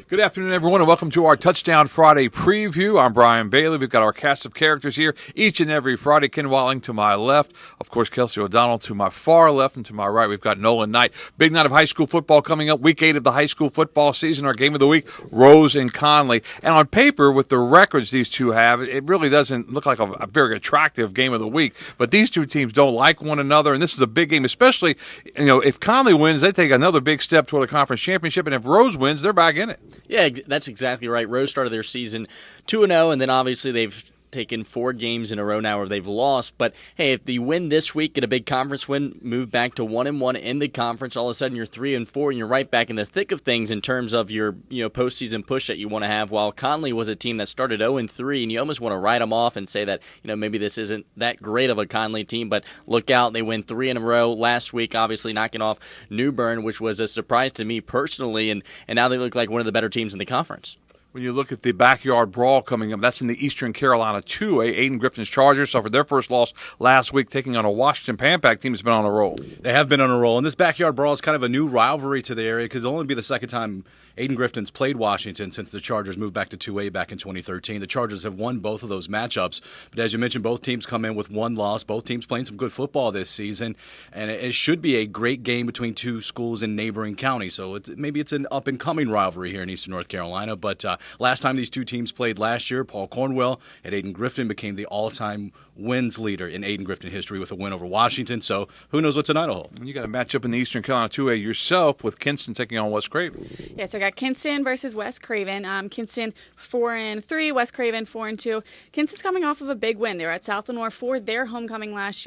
Good afternoon, everyone, and welcome to our Touchdown Friday preview. I'm Brian Bailey. We've got our cast of characters here each and every Friday. Ken Walling to my left, of course, Kelsey O'Donnell to my far left, and to my right, we've got Nolan Knight. Big night of high school football coming up, week 8 of the high school football season. Our game of the week, Rose and Conley. And on paper, with the records these two have, it really doesn't look like a very attractive game of the week. But these two teams don't like one another, and this is a big game, especially, if Conley wins, they take another big step toward the conference championship, and if Rose wins, they're back in it. Yeah, that's exactly right. Rose started their season 2-0, and then obviously they've taken 4 games in a row now where they've lost. But, hey, if you win this week, get a big conference win, move back to 1-1 in the conference, all of a sudden you're 3-4, and you're right back in the thick of things in terms of your postseason push that you want to have, while Conley was a team that started 0-3, and you almost want to write them off and say that maybe this isn't that great of a Conley team. But look out, they win 3 in a row last week, obviously knocking off New Bern, which was a surprise to me personally, and now they look like one of the better teams in the conference. When you look at the backyard brawl coming up, that's in the Eastern Carolina 2A. Aiden Griffin's Chargers suffered their first loss last week, taking on a Washington Pan-Pac team that's been on a roll. They have been on a roll, and this backyard brawl is kind of a new rivalry to the area because it'll only be the second time Aiden Griffin's played Washington since the Chargers moved back to 2A back in 2013. The Chargers have won both of those matchups, but as you mentioned, both teams come in with one loss. Both teams playing some good football this season, and it should be a great game between two schools in neighboring counties. So maybe it's an up-and-coming rivalry here in Eastern North Carolina, but last time these two teams played last year, Paul Cornwell and Aiden Griffin became the all-time wins leader in Aiden Griffin history with a win over Washington. So who knows what tonight will hold. You got a matchup in the Eastern Carolina 2A yourself with Kinston taking on West Craven. Yeah, so I got Kinston versus West Craven. Kinston 4-3, West Craven 4-2. Kinston's coming off of a big win. They were at South Lenore for their homecoming last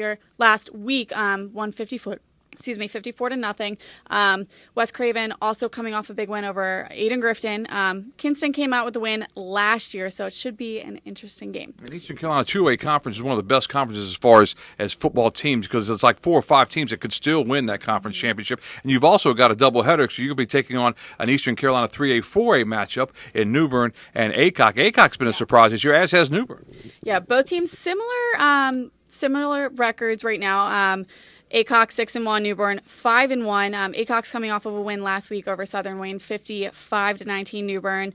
week, won 54-0. West Craven also coming off a big win over Aiden Griffin. Kinston came out with the win last year, so it should be an interesting game. And Eastern Carolina 2A conference is one of the best conferences as far as football teams, because it's like 4 or 5 teams that could still win that conference championship. And you've also got a doubleheader, so you'll be taking on an Eastern Carolina 3A, 4A matchup in New Bern and Aycock. Aycock's been a surprise this year, as has New Bern. Yeah, both teams similar records right now. Aycock 6-1, New Bern 5-1. Aycock's coming off of a win last week over Southern Wayne, 55-19. New Bern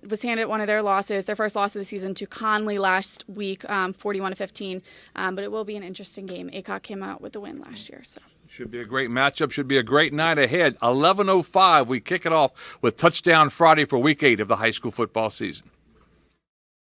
was handed one of their losses, their first loss of the season, to Conley last week, 41-15. But it will be an interesting game. Aycock came out with the win last year, so. Should be a great matchup. Should be a great night ahead. 11:05. We kick it off with Touchdown Friday for Week 8 of the high school football season.